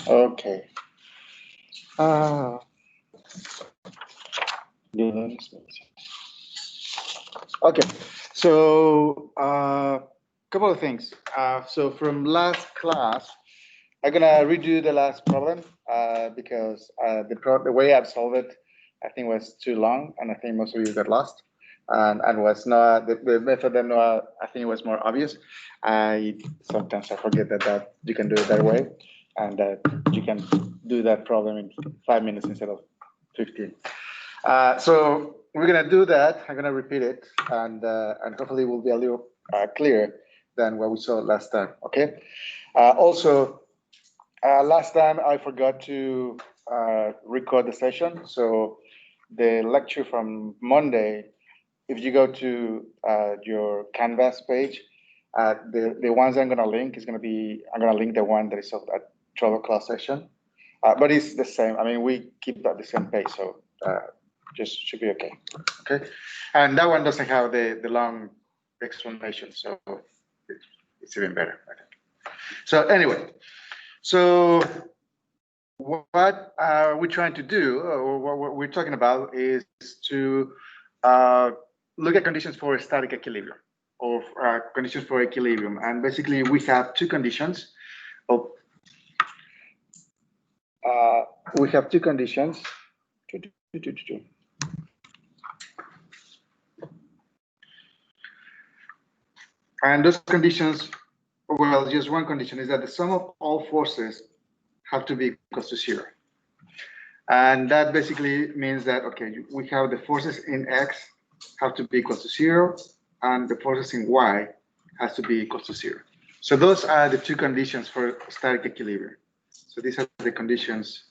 Okay. Okay. So couple of things. So from last class, I'm gonna redo the last problem because the way I've solved it, I think was too long, and I think most of you got lost, and was not the method that I think it was more obvious. I sometimes I forget that you can do it that way, and that you can do that problem in 5 minutes instead of 15. So we're gonna do that. I'm gonna repeat it, and hopefully it will be a little clearer than what we saw last time. Okay. Also. Last time I forgot to record the session, so the lecture from Monday, if you go to your Canvas page, the ones I'm gonna link is gonna be, I'm gonna link the one that is of that 12 o'clock session, but it's the same. I mean, we keep at the same pace, so just should be okay. Okay, and that one doesn't have the long explanation, so it's even better, I think. So anyway. So what we're trying to do, or what we're talking about, is to look at conditions for static equilibrium, or conditions for equilibrium. And basically, we have two conditions. We have two conditions. And those conditions, well, just one condition is that the sum of all forces have to be equal to 0. And that basically means that, okay, we have the forces in X have to be equal to 0, and the forces in Y has to be equal to 0. So those are the two conditions for static equilibrium. So these are the conditions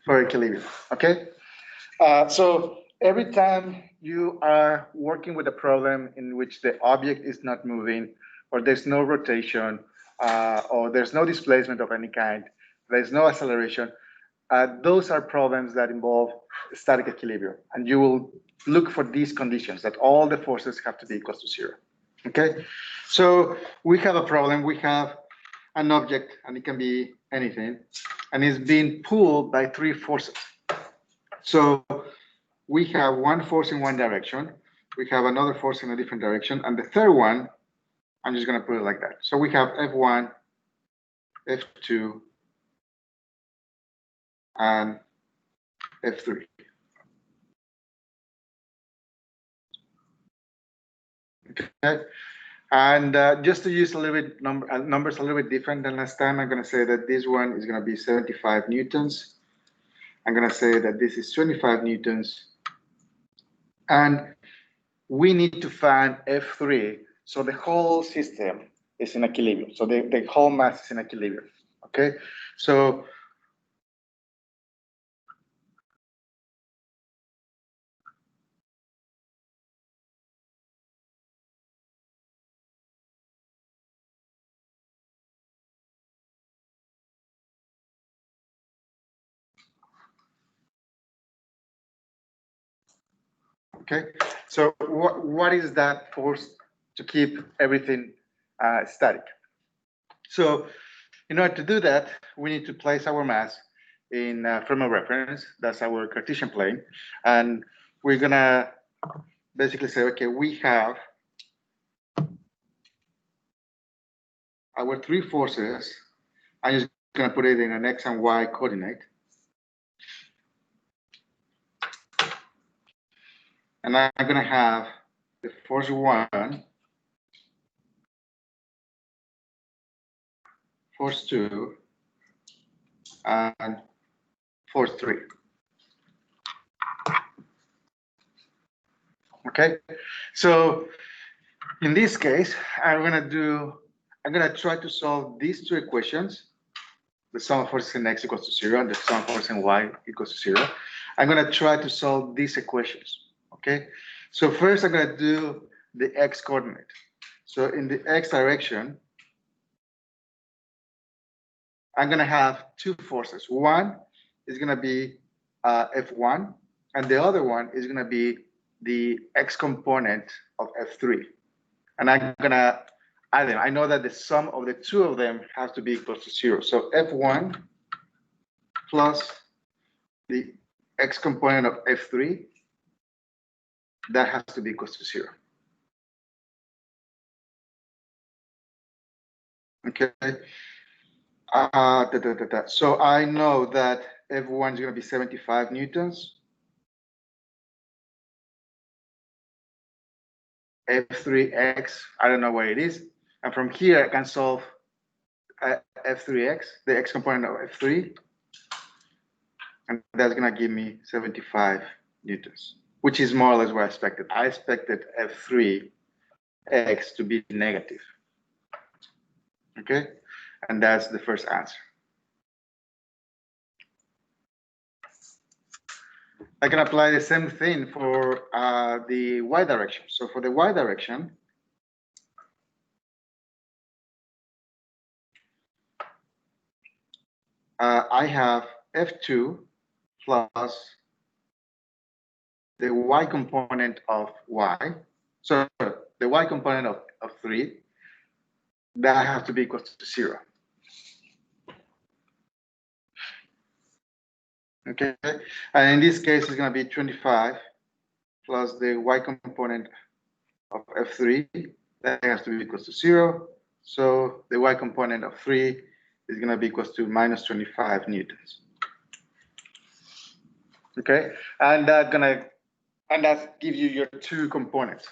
for equilibrium, okay? So every time you are working with a problem in which the object is not moving, or there's no rotation, or there's no displacement of any kind, there's no acceleration, those are problems that involve static equilibrium. And you will look for these conditions, that all the forces have to be equal to 0, okay? So we have a problem, we have an object, and it can be anything, and it's being pulled by 3 forces. So we have one force in one direction, we have another force in a different direction, and the third one, I'm just going to put it like that. So we have F1, F2, and F3. Okay, and just to use a little bit numbers a little bit different than last time, I'm going to say that this one is going to be 75 newtons. I'm going to say that this is 25 newtons, and we need to find F3. So the whole system is in equilibrium. So the whole mass is in equilibrium. Okay, so okay, so what is that force to keep everything static? So in order to do that, we need to place our mass in frame of reference. That's our Cartesian plane. And we're going to basically say, okay, we have our 3 forces. I'm just going to put it in an X and Y coordinate. And I'm going to have the force 1, force 2, and force 3. Okay, so in this case, I'm going to try to solve these two equations. The sum of forces in X equals to 0, and the sum of forces in Y equals to 0. I'm going to try to solve these equations. Okay, so first I'm going to do the X coordinate. So in the X direction, I'm gonna have two forces. One is gonna be F1, and the other one is gonna be the x component of F3. And I'm gonna add them. I know that the sum of the two of them has to be equal to 0. So F1 plus the x component of F3, that has to be equal to 0. Okay. So I know that F1 is going to be 75 newtons. F3x, I don't know what it is. And from here, I can solve F3x, the x component of F3. And that's going to give me 75 newtons, which is more or less what I expected. I expected F3x to be negative. Okay. And that's the first answer. I can apply the same thing for the y direction. So for the y direction, I have F2 plus the y component of y. So the y component of 3, that has to be equal to 0. Okay, and in this case, it's going to be 25 plus the y component of F3, that has to be equal to 0. So the y component of 3 is going to be equal to minus 25 newtons. Okay, and that gives you your two components.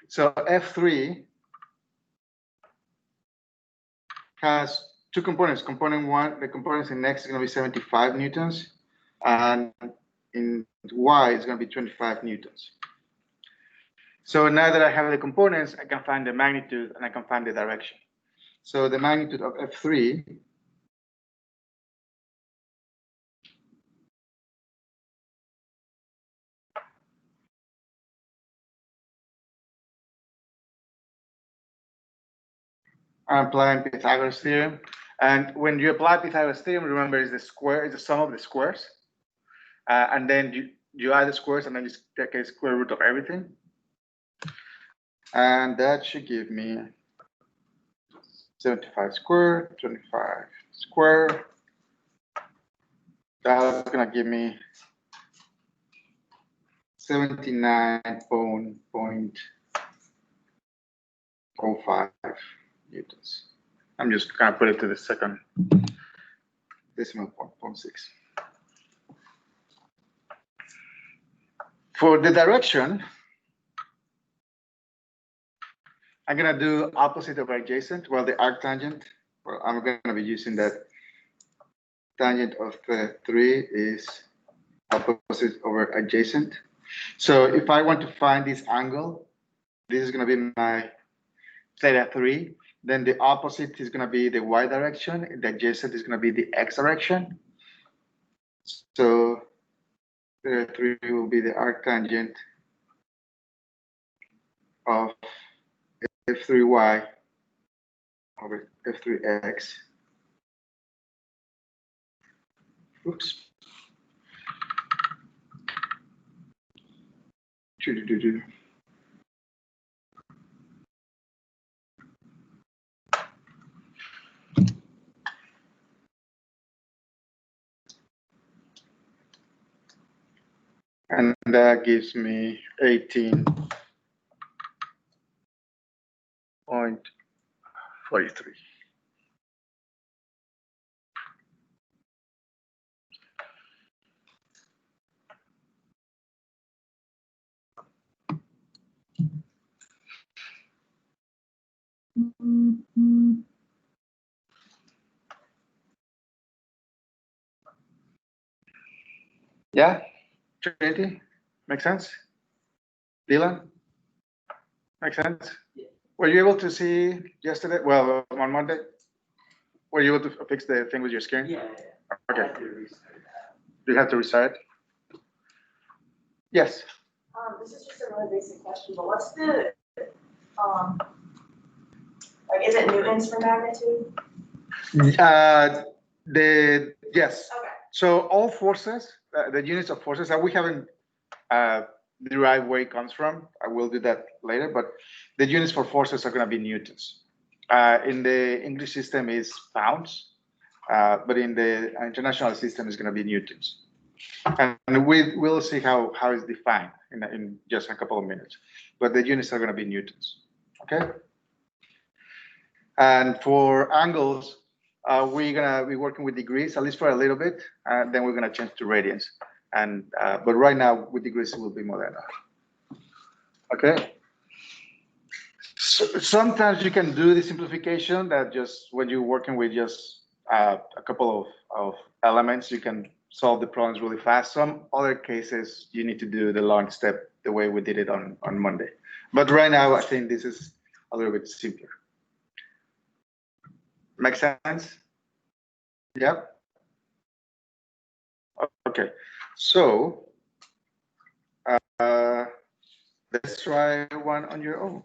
So F3 has two components. Component 1, the components in X is going to be 75 newtons, and in Y is going to be 25 newtons. So now that I have the components, I can find the magnitude and I can find the direction. So the magnitude of F3 I'm applying Pythagoras theorem. And when you apply Pythagoras theorem, remember is the square, is the sum of the squares. And then you add the squares and then you take a square root of everything. And that should give me 75 squared, 25 squared. That's gonna give me 79.05 newtons. I'm just gonna put it to the second decimal point 6. For the direction, I'm gonna do opposite of adjacent. Well, the arctangent, well, I'm gonna be using that tangent of 3 is opposite over adjacent. So if I want to find this angle, this is gonna be my theta 3. Then the opposite is gonna be the y direction. The adjacent is gonna be the x direction. So theta 3 will be the arctangent of F3y over F3x. Oops. And that gives me 18.43. Yeah, Trinity, makes sense? Dylan, makes sense? Yeah. Were you able to see yesterday? Well, on Monday? Were you able to fix the thing with your screen? Yeah. Okay. Do you have to restart? Yes. This is just a really basic question, but what's the, like, is it newtons for magnitude? Yes. Okay. So all forces, the units of forces, we haven't derived where it comes from. I will do that later, but the units for forces are going to be newtons. In the English system is pounds, but in the international system is going to be newtons. And we'll see how it's defined in just a couple of minutes. But the units are going to be newtons. Okay. And for angles, we're gonna be working with degrees, at least for a little bit, and then we're gonna change to radians. And but right now with degrees it will be more than enough. Okay. So sometimes you can do the simplification that just when you're working with just a couple of elements, you can solve the problems really fast. Some other cases you need to do the long step the way we did it on Monday. But right now I think this is a little bit simpler. Make sense? Yep. Okay. So let's try one on your own.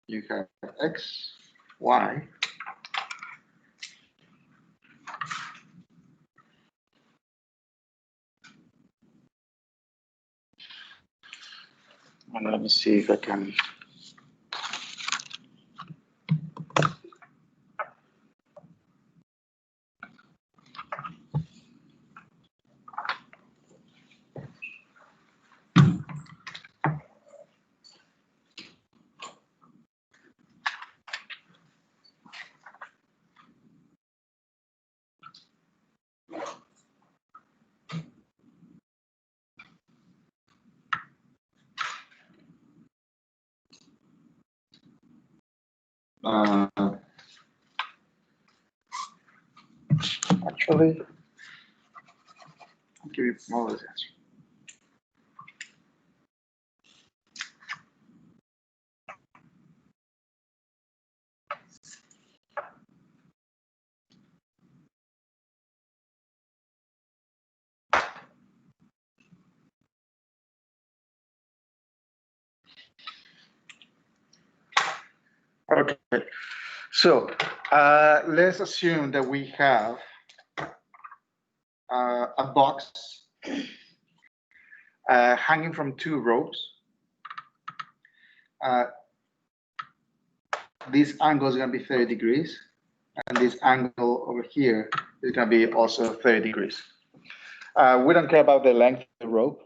You have X, Y. And let me see if I can. Actually, I'll give you more of this answer. Okay. So let's assume that we have a box hanging from two ropes. This angle is going to be 30 degrees, and this angle over here is going to be also 30 degrees. We don't care about the length of the rope.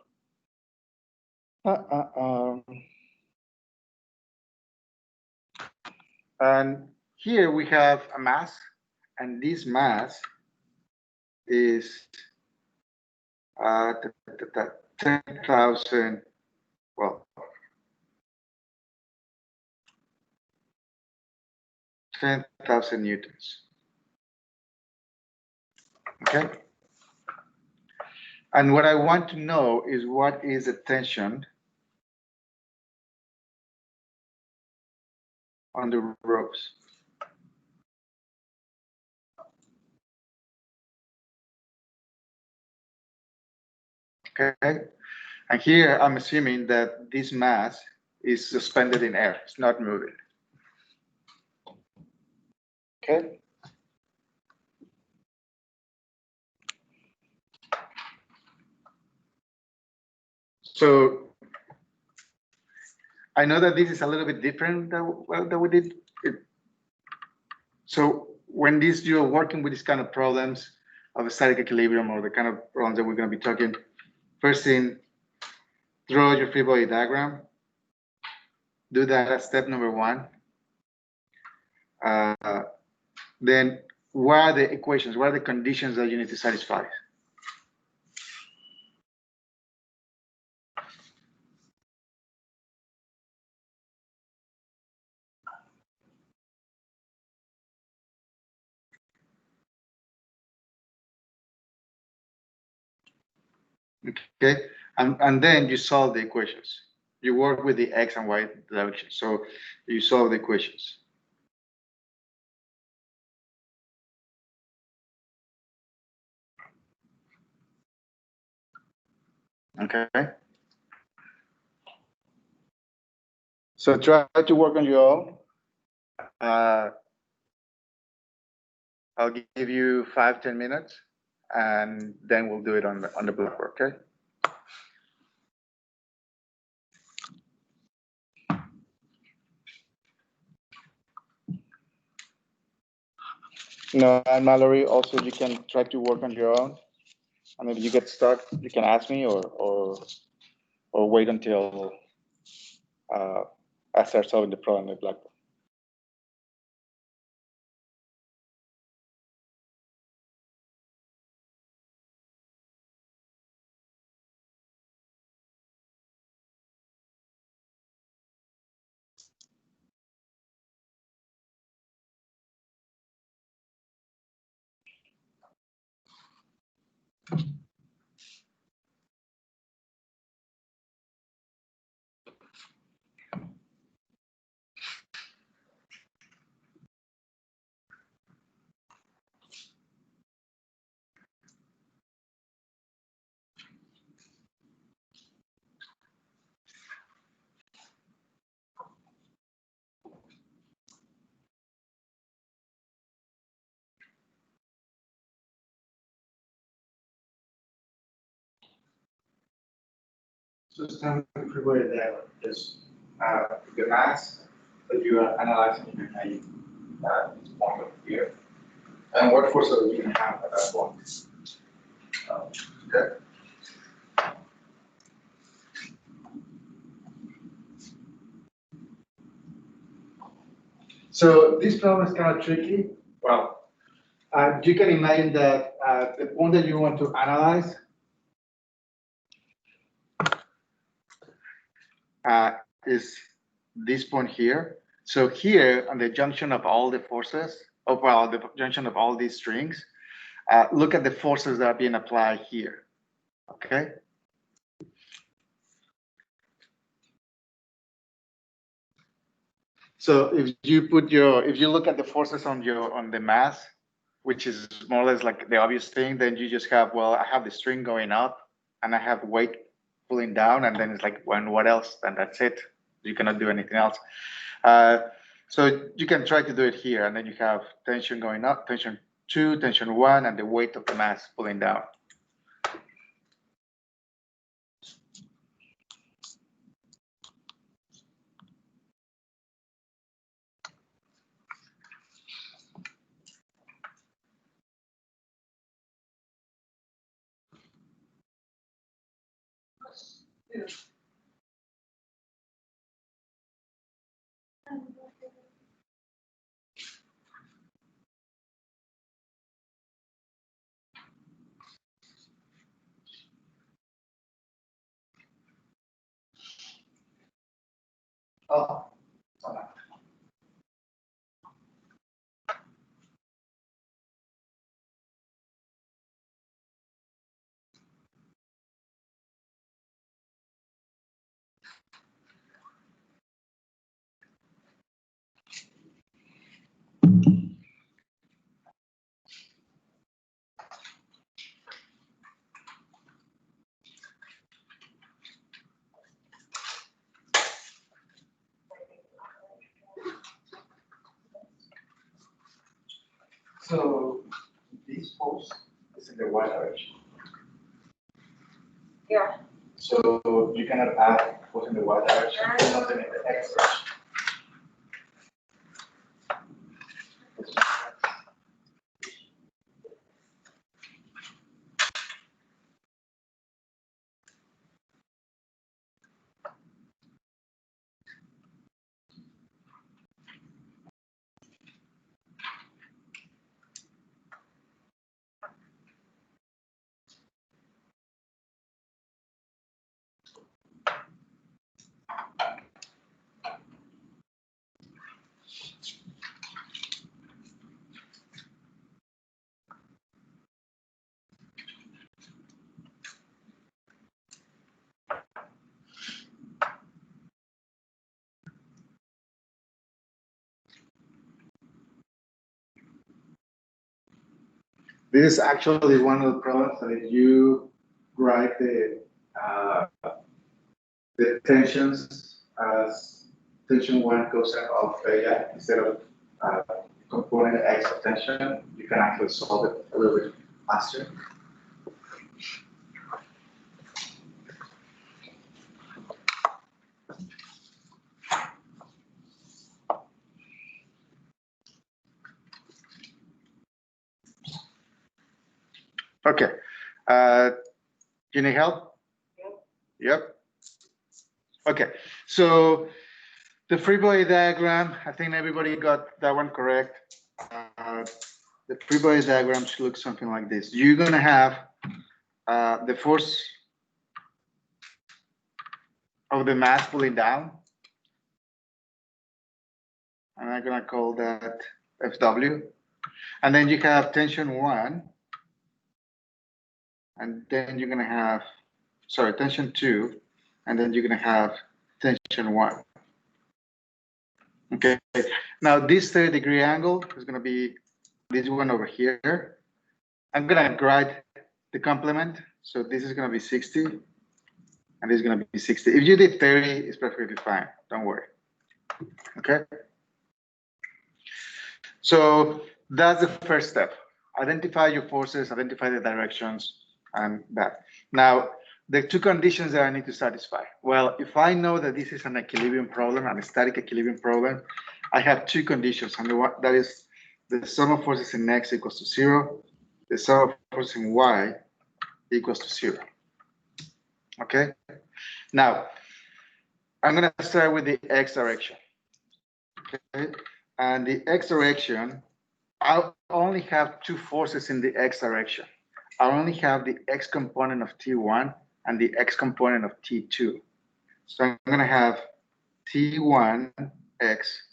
And here we have a mass, and this mass is 10,000, well, 10,000 newtons. Okay. And what I want to know is what is the tension on the ropes. Okay. And here I'm assuming that this mass is suspended in air. It's not moving. Okay. So I know that this is a little bit different that we did it. So when you're working with these kind of problems of static equilibrium or the kind of problems that we're going to be talking, first thing, draw your free body diagram. Do that as step number one. Then what are the equations? What are the conditions that you need to satisfy? Okay, and then you solve the equations. You work with the x and y direction. So you solve the equations. Okay. So try to work on your own. I'll give you 5-10 minutes, and then we'll do it on the Blackboard. Okay. No, and Mallory, also you can try to work on your own. And if you get stuck, you can ask me or wait until I start solving the problem with Blackboard. So standard freeway there is the mass that you are analyzing in this point of here, and what forces are you can have at that point. Okay. So this problem is kind of tricky. Well, you can imagine that the point that you want to analyze is this point here. So here on the junction of all the forces, well, the junction of all these strings, look at the forces that are being applied here. Okay. So if you look at the forces on the mass, which is more or less like the obvious thing, then you just have, well, I have the string going up and I have weight pulling down, and then it's like, when what else? Then that's it. You cannot do anything else. So you can try to do it here, and then you have tension going up, tension 2, tension 1, and the weight of the mass pulling down. Oh, so this force is in the y direction. Yeah. So you cannot add force in the y direction, nothing in the x direction. This is actually one of the problems that if you write the the tensions as tension 1 cosine of theta instead of component x of tension, you can actually solve it a little bit faster. Okay. You need help? Yep. Okay. So the free body diagram, I think everybody got that one correct. The free body diagram should look something like this. You're going to have the force of the mass pulling down. And I'm going to call that FW. And then you have tension 1. And then you're going to have, sorry, tension 2. And then you're going to have tension 1. Okay. Now this 30-degree angle is going to be this one over here. I'm going to write the complement. So this is going to be 60. And this is going to be 60. If you did 30, it's perfectly fine. Don't worry. Okay. So that's the first step. Identify your forces, identify the directions, and that. Now, the two conditions that I need to satisfy. Well, if I know that this is an equilibrium problem, an static equilibrium problem, I have two conditions. And that is the sum of forces in x equals to 0, the sum of forces in y equals to 0. Okay? Now, I'm going to start with the x direction. Okay? And the x direction, I only have two forces in the x direction. I only have the x component of T1 and the x component of T2. So I'm going to have T1x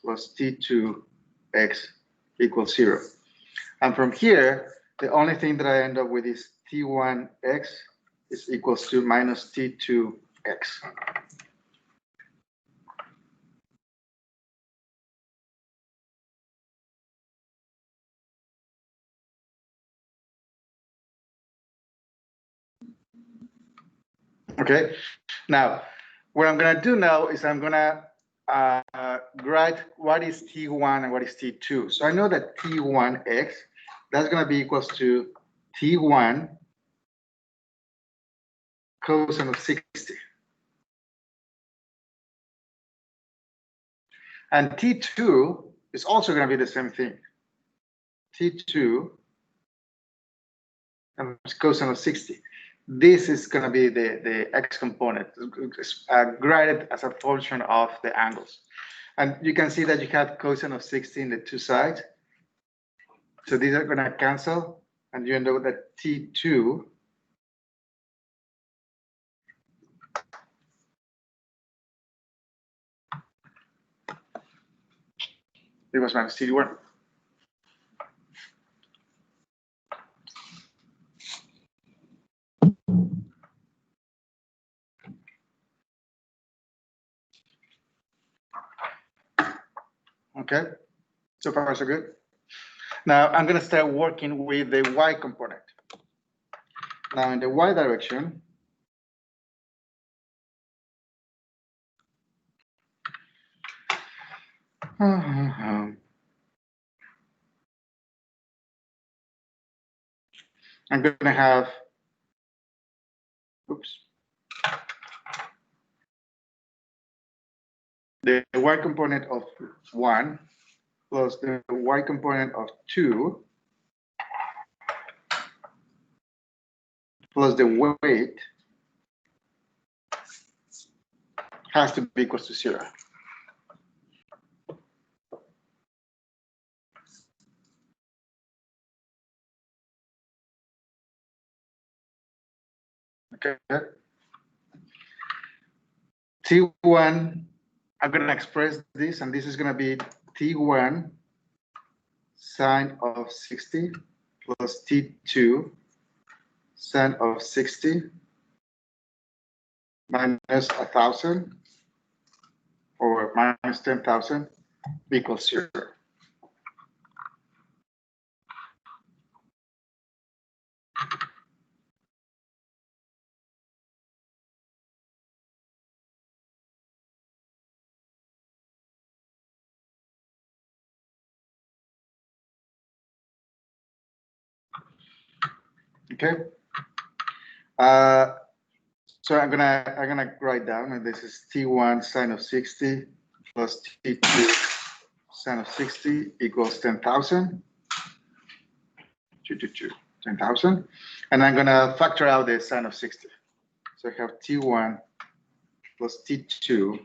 plus T2x equals 0. And from here, the only thing that I end up with is T1x is equals to minus T2x. Okay, now what I'm going to do now is I'm going to write what is T1 and what is T2. So I know that T1x, that's going to be equals to T1 cosine of 60. And T2 is also going to be the same thing. T2 cosine of 60. This is going to be the x component, graded as a function of the angles. And you can see that you have cosine of 60 in the two sides. So these are going to cancel, and you end up with that T2 equals minus T1. Okay, so far so good. Now I'm going to start working with the y component. Now in the y direction, I'm going to have, oops, the y component of 1 plus the y component of 2 plus the weight has to be equal to 0. Okay. T1, I'm going to express this, and this is going to be T1 sine of 60 plus T2 sine of 60 minus 1,000 or minus 10,000 equals 0. Okay. So I'm gonna write down, and this is T1 sine of 60 plus T2 sine of 60 equals 10,000. 10,000, and I'm gonna factor out the sine of 60. So I have T1 plus T2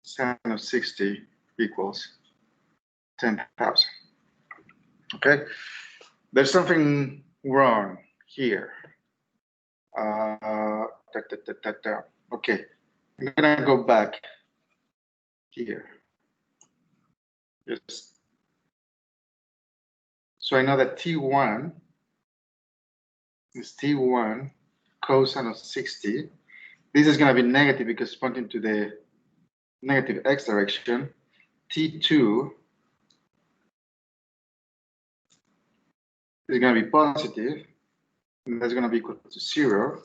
sine of 60 equals 10,000. Okay, there's something wrong here. Okay, I'm gonna go back here. Just so I know that T1 is T1 cosine of 60. This is gonna be negative because it's pointing to the negative x direction. T2 is going to be positive, and that's going to be equal to 0.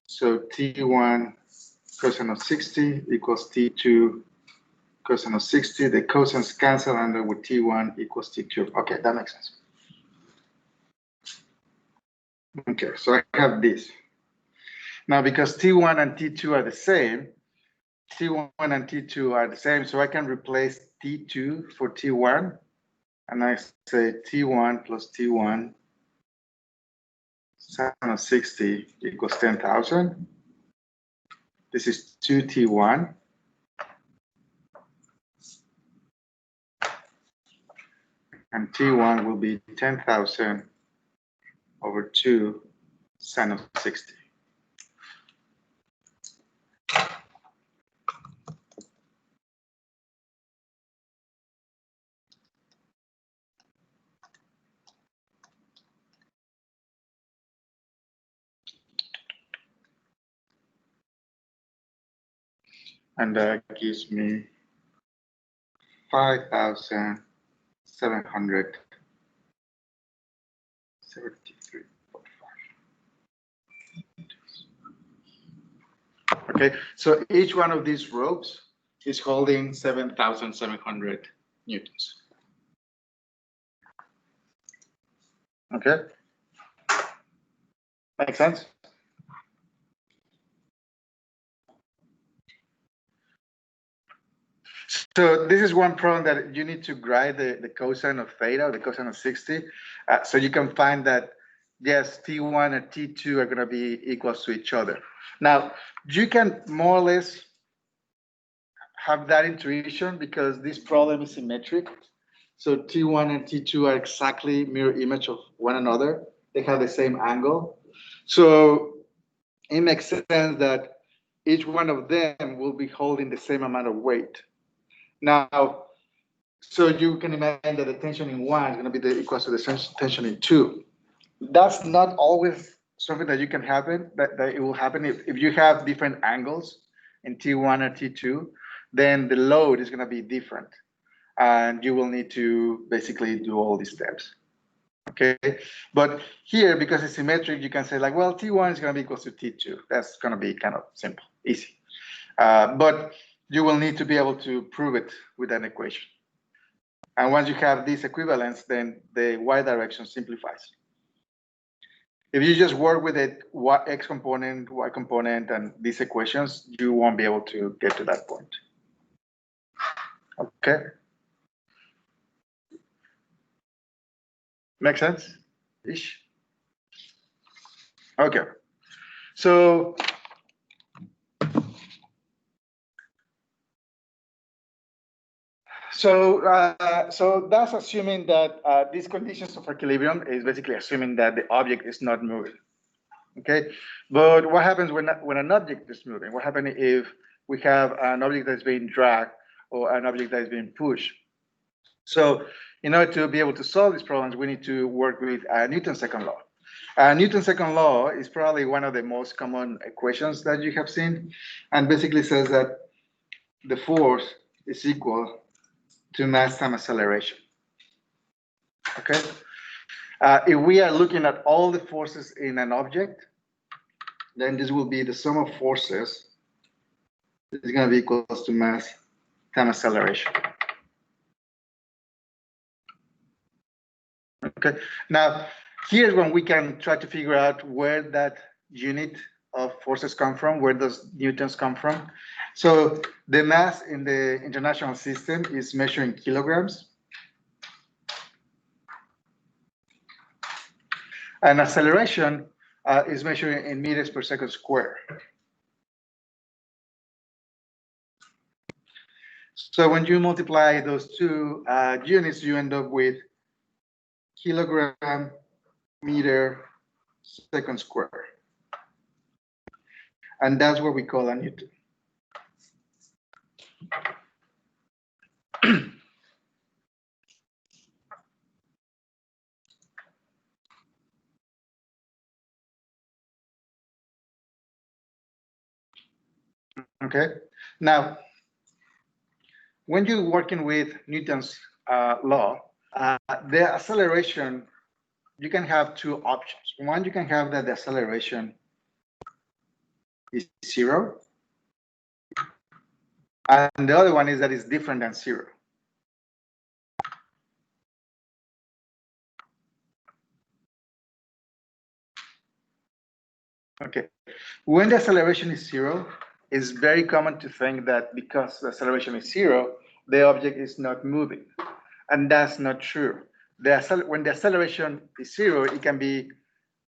So T1 cosine of 60 equals T2 cosine of 60. The cosines cancel, and with T1 equals T2. Okay, that makes sense. Okay, so I have this. Now, because T1 and T2 are the same, T1 and T2 are the same, so I can replace T2 for T1, and I say T1 plus T1 sine of 60 equals 10,000. This is 2T1. And T1 will be 10,000 over 2 sine of 60. And that gives me 5,773.5. Okay, so each one of these ropes is holding 7,700 newtons. Okay, makes sense? So this is one problem that you need to grade the cosine of theta, the cosine of 60. So you can find that, yes, T1 and T2 are going to be equals to each other. Now, you can more or less have that intuition because this problem is symmetric. So T1 and T2 are exactly mirror image of one another. They have the same angle. So it makes sense that each one of them will be holding the same amount of weight. Now, so you can imagine that the tension in one is going to be equal to the tension in two. That's not always something that you can happen, that it will happen if you have different angles in T1 or T2, then the load is going to be different. And you will need to basically do all these steps. Okay, but here, because it's symmetric, you can say like, well, T1 is going to be equal to T2. That's going to be kind of simple, easy. But you will need to be able to prove it with an equation. And once you have this equivalence, then the y direction simplifies. If you just work with it, x component, y component, and these equations, you won't be able to get to that point. Okay. Make sense? Ish. Okay. So that's assuming that these conditions of equilibrium is basically assuming that the object is not moving. Okay, but what happens when an object is moving? What happens if we have an object that's being dragged or an object that is being pushed? So in order to be able to solve these problems, we need to work with Newton's second law. Newton's second law is probably one of the most common equations that you have seen, and basically says that the force is equal to mass times acceleration. Okay. If we are looking at all the forces in an object, then this will be the sum of forces is going to be equal to mass times acceleration. Okay. Now, Here's when we can try to figure out where that unit of forces come from, where those newtons come from. So the mass in the international system is measured in kilograms. And acceleration is measured in meters per second square. So when you multiply those two units, you end up with kilogram meter second square. And that's what we call a Newton. Okay. Now, when you're working with Newton's law, the acceleration, you can have two options. One, you can have that the acceleration is zero. And the other one is that it's different than zero. Okay. When the acceleration is zero, it's very common to think that because the acceleration is zero, the object is not moving. And that's not true. When the acceleration is zero, it can be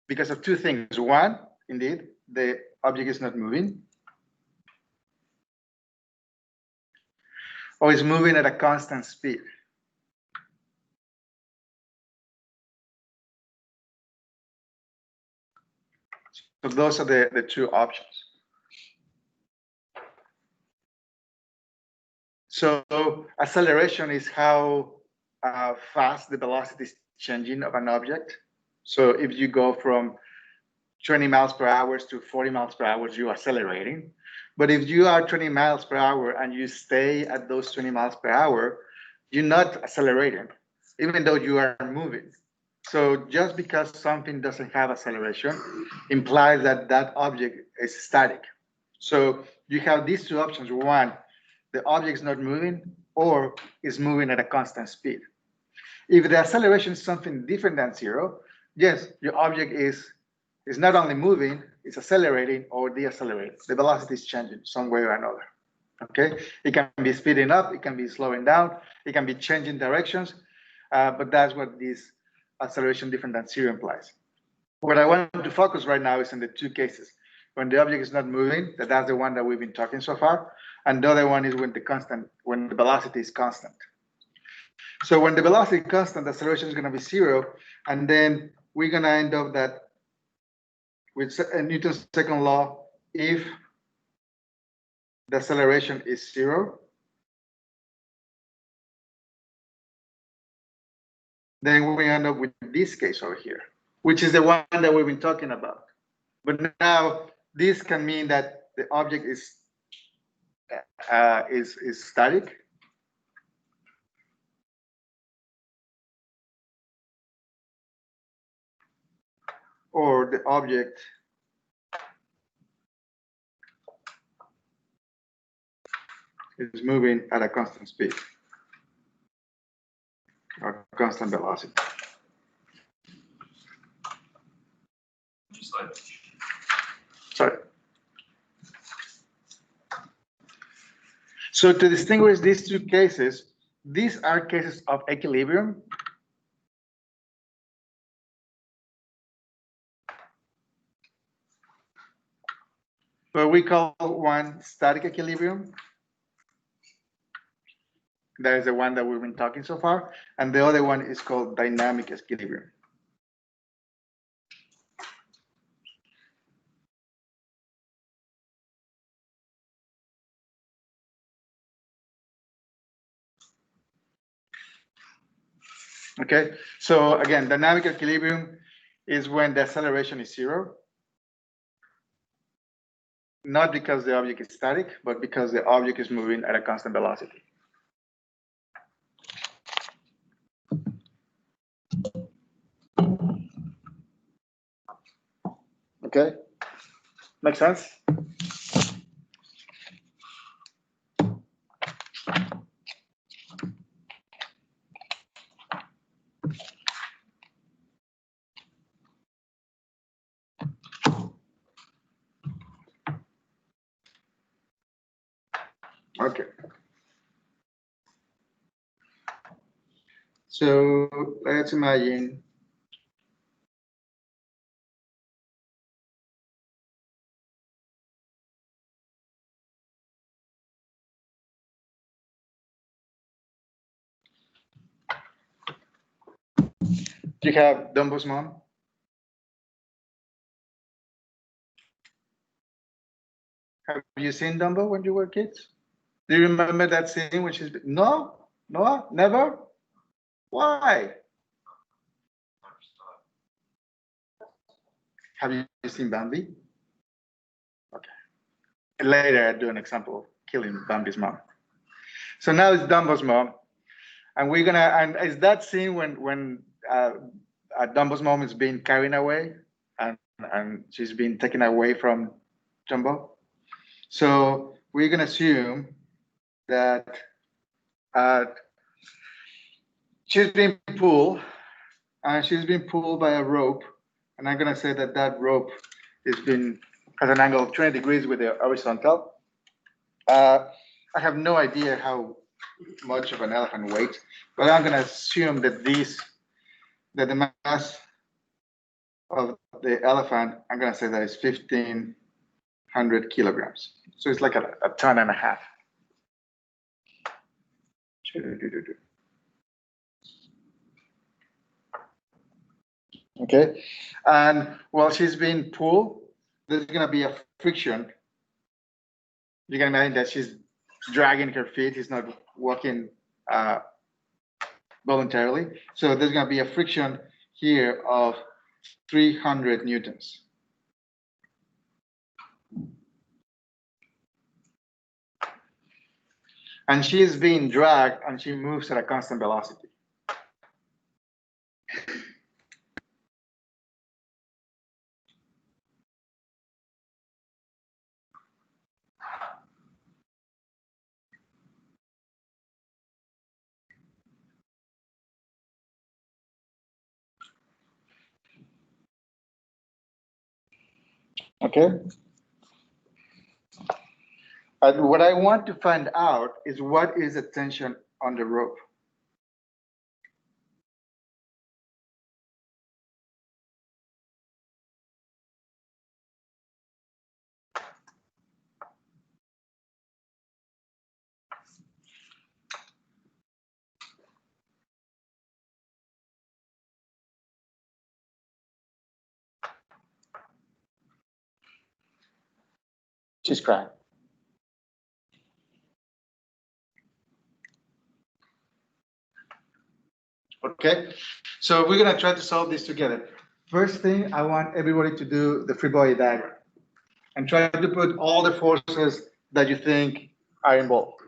because of two things. One, indeed, the object is not moving, or is moving at a constant speed. So those are the two options. So acceleration is how fast the velocity is changing of an object. So if you go from 20 miles per hour to 40 miles per hour, you're accelerating. But if you are 20 miles per hour and you stay at those 20 miles per hour, you're not accelerating, even though you are moving. So just because something doesn't have acceleration implies that that object is static. So you have these two options. One, the object is not moving or is moving at a constant speed. If the acceleration is something different than zero, yes, your object is not only moving, it's accelerating or decelerating. The velocity is changing some way or another. Okay, it can be speeding up, it can be slowing down, it can be changing directions, but that's what this acceleration different than zero implies. What I want to focus right now is on the two cases. When the object is not moving, that's the one that we've been talking so far, and the other one is when the velocity is constant. So when the velocity is constant, the acceleration is going to be zero, and then we're going to end up that with Newton's second law, if the acceleration is zero, then we end up with this case over here, which is the one that we've been talking about. But now this can mean that the object is static, or the object is moving at a constant speed or constant velocity. Sorry. So to distinguish these two cases, these are cases of equilibrium. But we call one static equilibrium. That is the one that we've been talking so far. And the other one is called dynamic equilibrium. Okay, so again, dynamic equilibrium is when the acceleration is zero. Not because the object is static, but because the object is moving at a constant velocity. Okay, makes sense? Okay. So let's imagine you have Dumbo's mom. Have you seen Dumbo when you were kids? Do you remember that scene when she's no, no, never? Why? Have you seen Bambi? Okay. Later, I'll do an example of killing Bambi's mom. So now it's Dumbo's mom, and we're gonna. And it's that scene when Dumbo's mom is being carried away, and she's being taken away from Dumbo. So we're gonna assume that uh, she's being pulled, and she's being pulled by a rope, and I'm gonna say that that rope is being at an angle of 20 degrees with the horizontal. I have no idea how much of an elephant weighs, but I'm gonna assume that that the mass of the elephant, I'm gonna say that is 1,500 kilograms. So it's like a ton and a half. Okay, and while she's being pulled, there's gonna be a friction. You can imagine that she's dragging her feet. He's not walking voluntarily. So there's gonna be a friction here of 300 newtons. And she is being dragged and she moves at a constant velocity. Okay. And what I want to find out is what is the tension on the rope. She's crying. Okay, so we're gonna try to solve this together. First thing, I want everybody to do the free body diagram and try to put all the forces that you think are involved.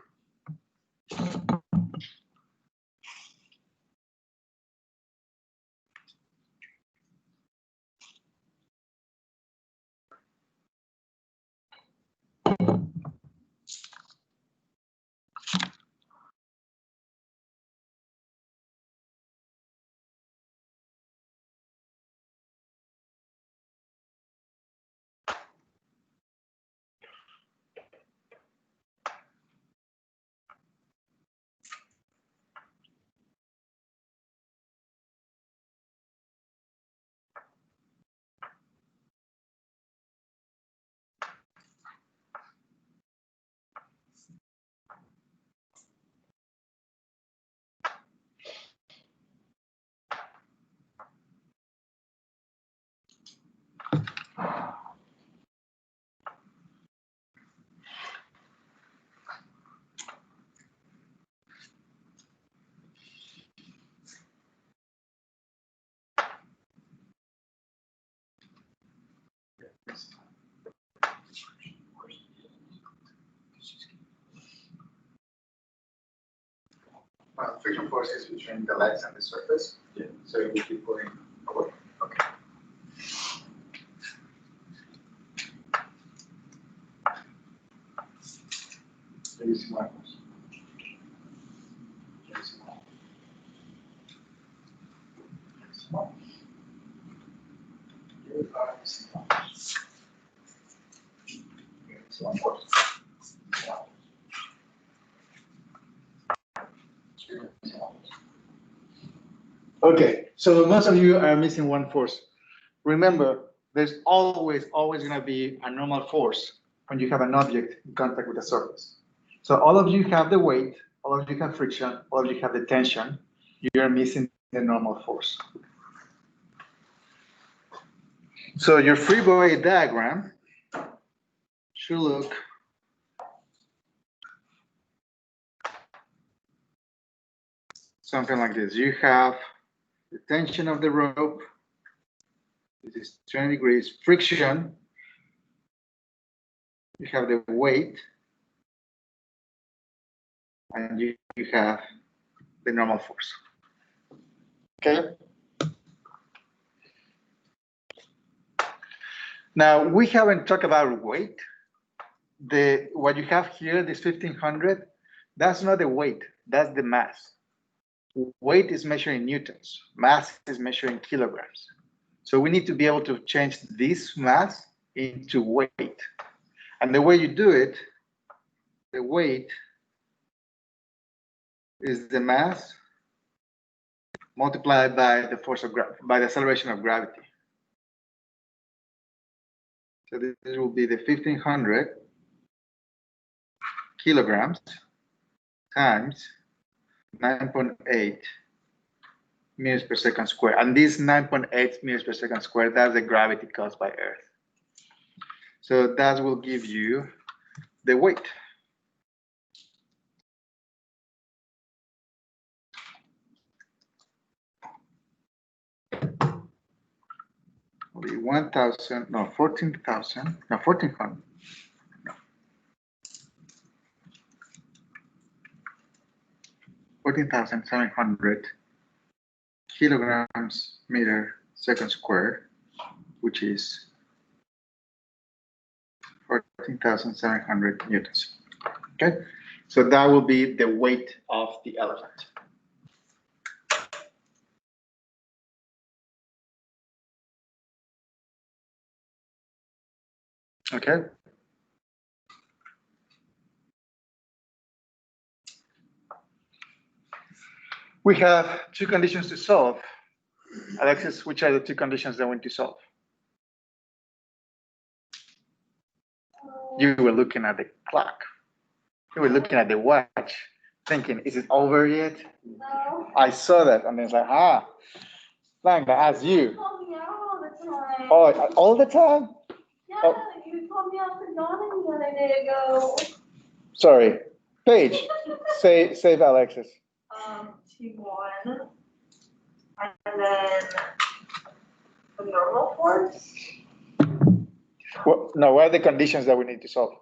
Friction forces between the legs and the surface. Yeah. So you keep pulling away. Okay. Bellissimo. Bellissimo. Bellissimo. Bellissimo. Bellissimo. Okay, so most of you are missing one force. Remember, there's always going to be a normal force when you have an object in contact with a surface. So all of you have the weight, all of you have friction, all of you have the tension. You're missing the normal force. So your free body diagram should look something like this. You have the tension of the rope. This is 20 degrees. Friction. You have the weight. And you have the normal force. Okay? Now, we haven't talked about weight. What you have here, this 1500, that's not the weight, that's the mass. Weight is measured in newtons, mass is measured in kilograms. So we need to be able to change this mass into weight. And the way you do it, the weight is the mass multiplied by the force of gravity, by the acceleration of gravity. So this will be the 1500 kilograms times 9.8 meters per second square. And this 9.8 meters per second square, that's the gravity caused by Earth. So that will give you the weight. Will be 1,000, no, 14,000, no, 1,400. 14,700 kilograms meter second square, which is 14,700 newtons. Okay, so that will be the weight of the elephant. Okay. We have two conditions to solve. Alexis, which are the two conditions that we need to solve? You were looking at the clock. You were looking at the watch, thinking, is it over yet? No. I saw that, and then it's like, Blanca, as you. You called me out all the time. Oh, all the time? Yeah, Oh. you called me out for yawning the other day ago. Sorry. Paige, save Alexis. T1. And then the normal force. No, what are the conditions that we need to solve?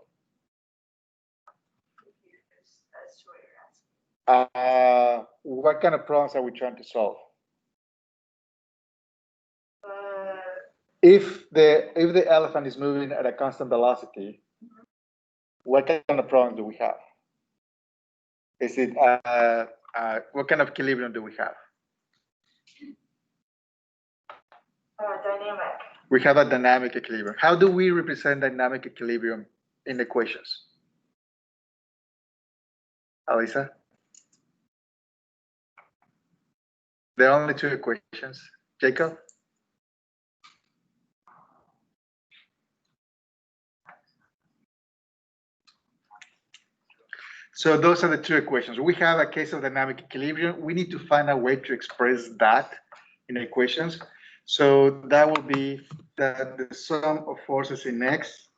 That's what you're asking. What kind of problems are we trying to solve? If the elephant is moving at a constant velocity, what kind of problem do we have? Is it what kind of equilibrium do we have? Dynamic. We have a dynamic equilibrium. How do we represent dynamic equilibrium in equations? Alisa? There are only two equations. Jacob? So those are the two equations. We have a case of dynamic equilibrium. We need to find a way to express that in equations. So that will be that the sum of forces in X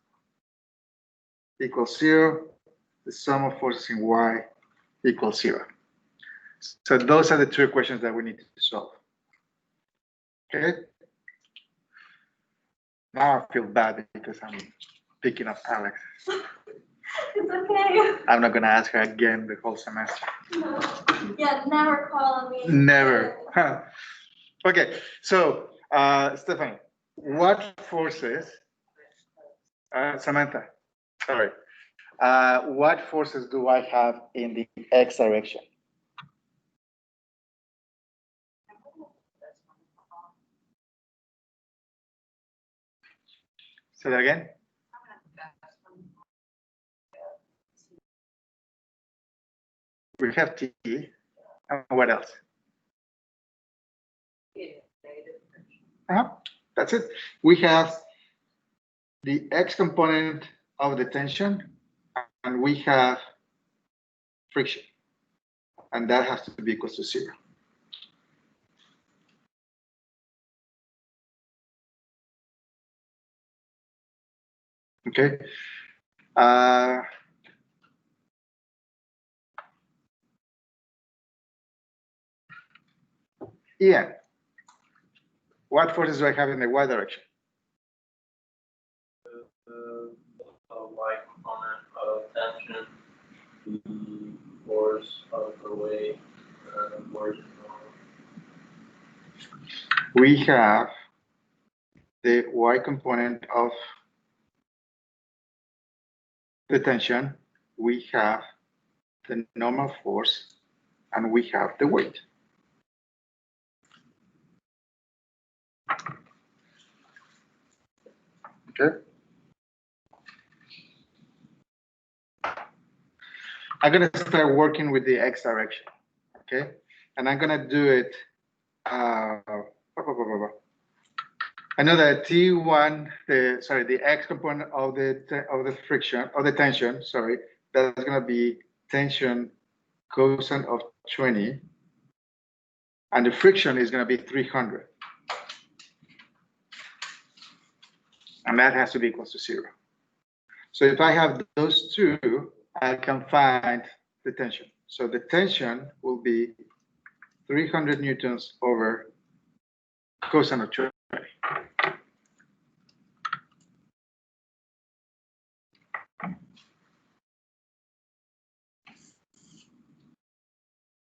equals 0. The sum of forces in Y equals 0. So those are the two equations that we need to solve. Okay. Now I feel bad because I'm picking up Alex. It's okay. I'm not gonna ask her again the whole semester. No. Yeah, never call on me. Never. Okay, so Stephanie, what forces, Samantha, sorry, what forces do I have in the X direction? Say that again. We have T, and what else? That's it. We have the X component of the tension, and we have friction, and that has to be equal to 0. Okay. Ian, what forces do I have in the y direction? The y component of tension, the force of the weight, force We have the y component of the tension, we have the normal force, and we have the weight. Okay. I'm going to start working with the X direction. Okay. And I'm going to do it. I know that T1, the X component of the friction, of the tension, sorry, that's going to be tension cosine of 20. And the friction is going to be 300. And that has to be equal to 0. So if I have those two, I can find the tension. So the tension will be 300 newtons over cosine of 20.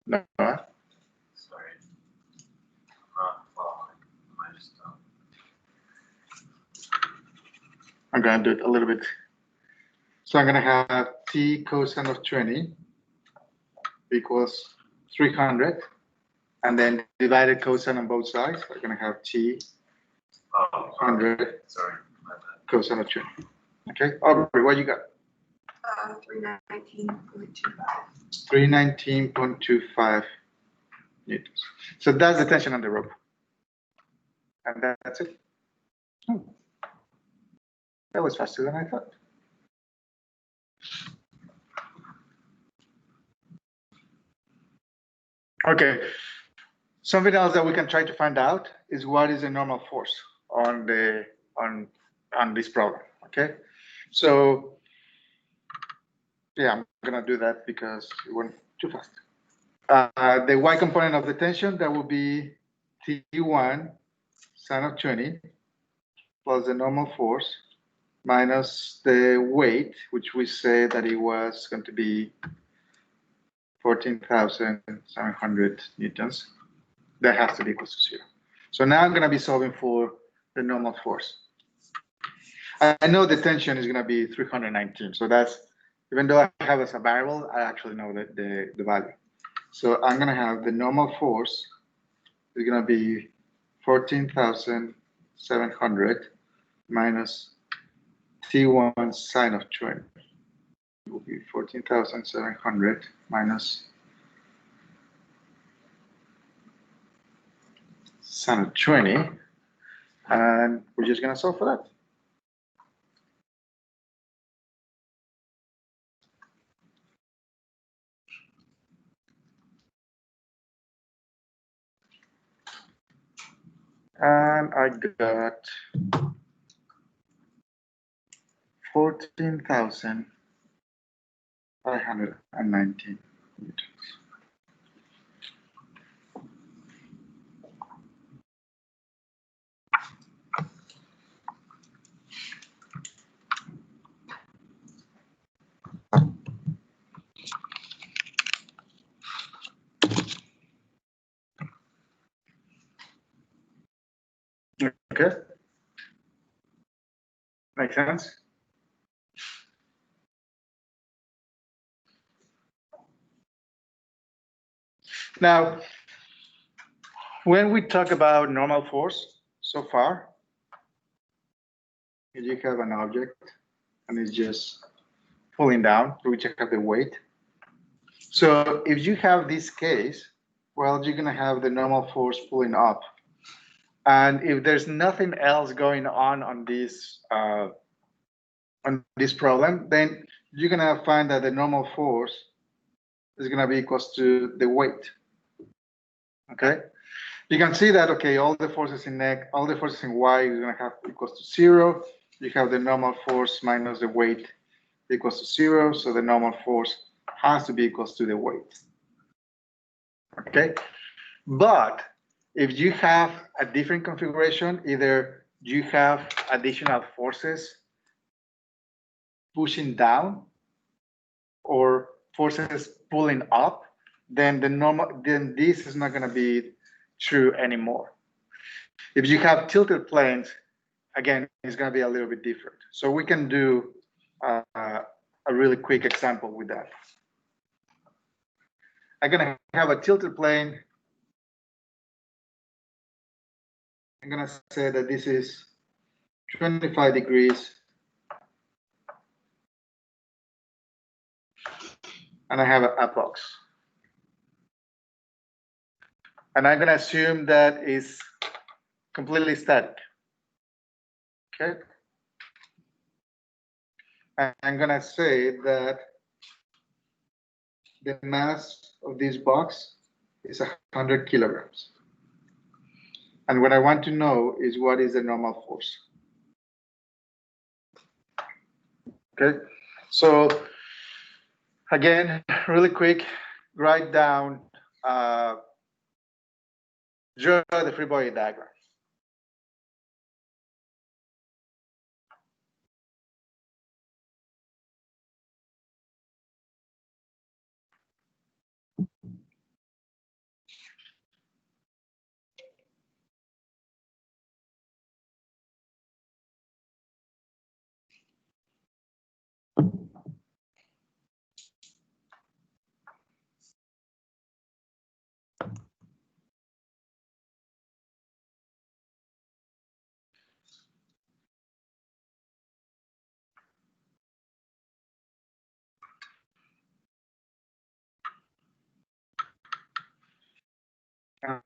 No. Sorry. Not following. I just don't. I'm going to do it a little bit. So I'm going to have T cosine of 20 equals 300. And then divided cosine on both sides. We're going to have T 100 Sorry. cosine of 20. Okay, Aubrey, what you got? 319.25. 319.25 newtons. So that's the tension on the rope. And that's it. Oh, that was faster than I thought. Okay. Something else that we can try to find out is what is the normal force on the on this problem. Okay. So yeah, I'm gonna do that because it went too fast. The y component of the tension, that will be T1 sine of 20 plus the normal force minus the weight, which we say that it was going to be 14,700 newtons. That has to be equal to 0. So now I'm going to be solving for the normal force. I know the tension is going to be 319. So that's, even though I have it as a variable, I actually know the value. So I'm going to have the normal force is going to be 14,700 minus T1 sine of 20. It will be 14,700 minus sine of 20. And we're just going to solve for that. And I got 14,519 newtons. Okay. Make sense? Now, when we talk about normal force so far, you have an object and it's just pulling down, we check out the weight. So if you have this case, well, you're going to have the normal force pulling up. And if there's nothing else going on this problem, then you're gonna find that the normal force is gonna be equals to the weight. Okay, you can see that, okay, all the forces in X, all the forces in Y is gonna have equals to 0. You have the normal force minus the weight equals to 0, so the normal force has to be equals to the weight. Okay, but if you have a different configuration, either you have additional forces pushing down or forces pulling up, then this is not going to be true anymore. If you have tilted planes, again, it's going to be a little bit different. So we can do a really quick example with that. I'm going to have a tilted plane. I'm going to say that this is 25 degrees. And I have an apox. And I'm going to assume that is completely static. Okay. And I'm going to say that the mass of this box is 100 kilograms. And what I want to know is what is the normal force. Okay. So again, really quick, write down, draw the free body diagram.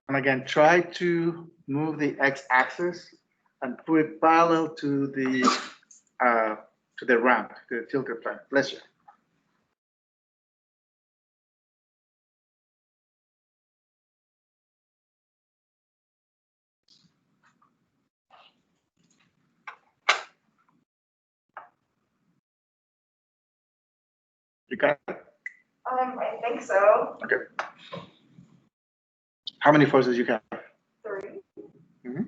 And again, try to move the x-axis and put it parallel to the ramp, to the tilted plane. Bless you. You got it? I think so. Okay. How many forces you have? 3. Mm-hmm.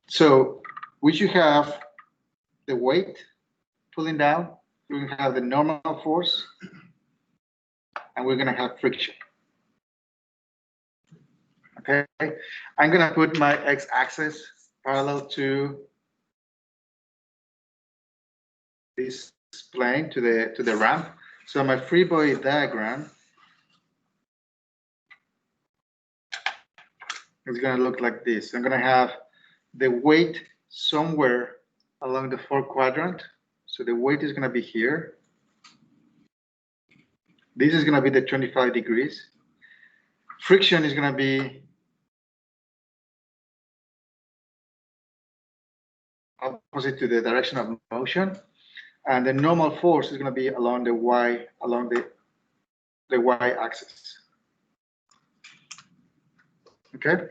So we should have the weight pulling down, we're going to have the normal force, and we're going to have friction. Okay, I'm going to put my x-axis parallel to this plane, to the ramp. So my free body diagram is going to look like this. I'm going to have the weight somewhere along the 4th quadrant. So the weight is going to be here. This is going to be the 25 degrees. Friction is going to be opposite to the direction of motion. And the normal force is going to be along the y, along the y-axis. Okay.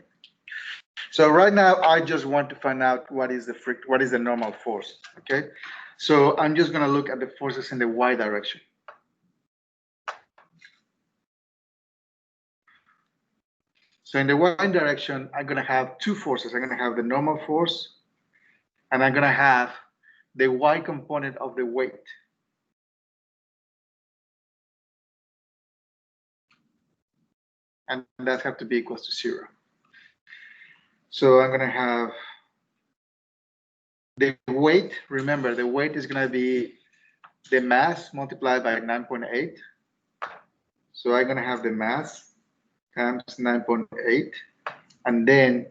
So right now, I just want to find out what is the normal force. Okay. So I'm just going to look at the forces in the y direction. So in the y direction, I'm going to have two forces. I'm going to have the normal force, and I'm going to have the y component of the weight. And that have to be equals to 0. So I'm going to have the weight. Remember, the weight is going to be the mass multiplied by 9.8. So I'm going to have the mass times 9.8, and then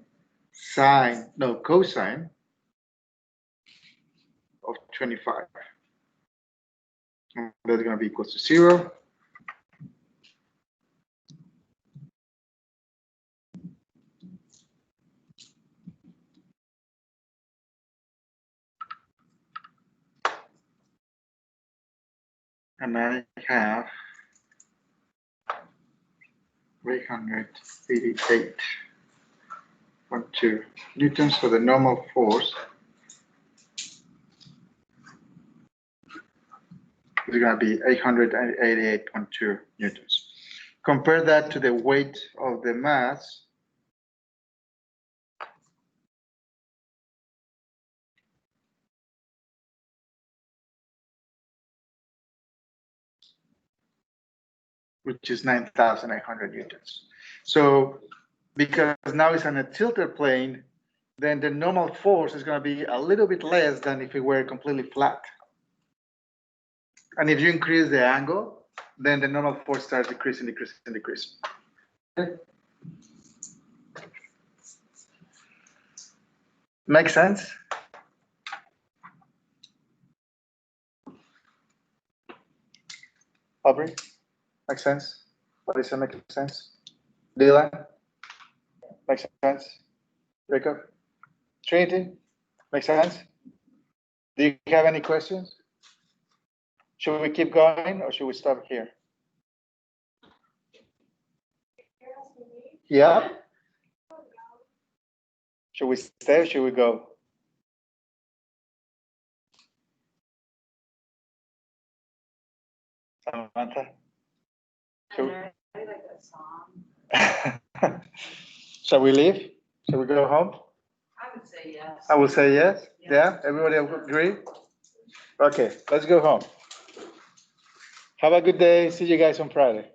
cosine of 25. And that's gonna be equal to 0. And I have 388.2 newtons for the normal force. It's going to be 888.2 newtons. Compare that to the weight of the mass. Which is 9,800 newtons. So because now it's on a tilted plane, then the normal force is going to be a little bit less than if it were completely flat. And if you increase the angle, then the normal force starts decreasing, decreasing, decreasing. Make sense? Aubrey? Make sense? Lisa, make sense? Dylan? Make sense? Jacob? Trinity? Make sense? Do you have any questions? Should we keep going or should we stop here? Yeah. Should we stay or should we go? Samantha? Should we... I like that song. Shall we leave? Shall we go home? I would say yes. I will say yes. Yeah, everybody agree? Okay, let's go home. Have a good day. See you guys on Friday.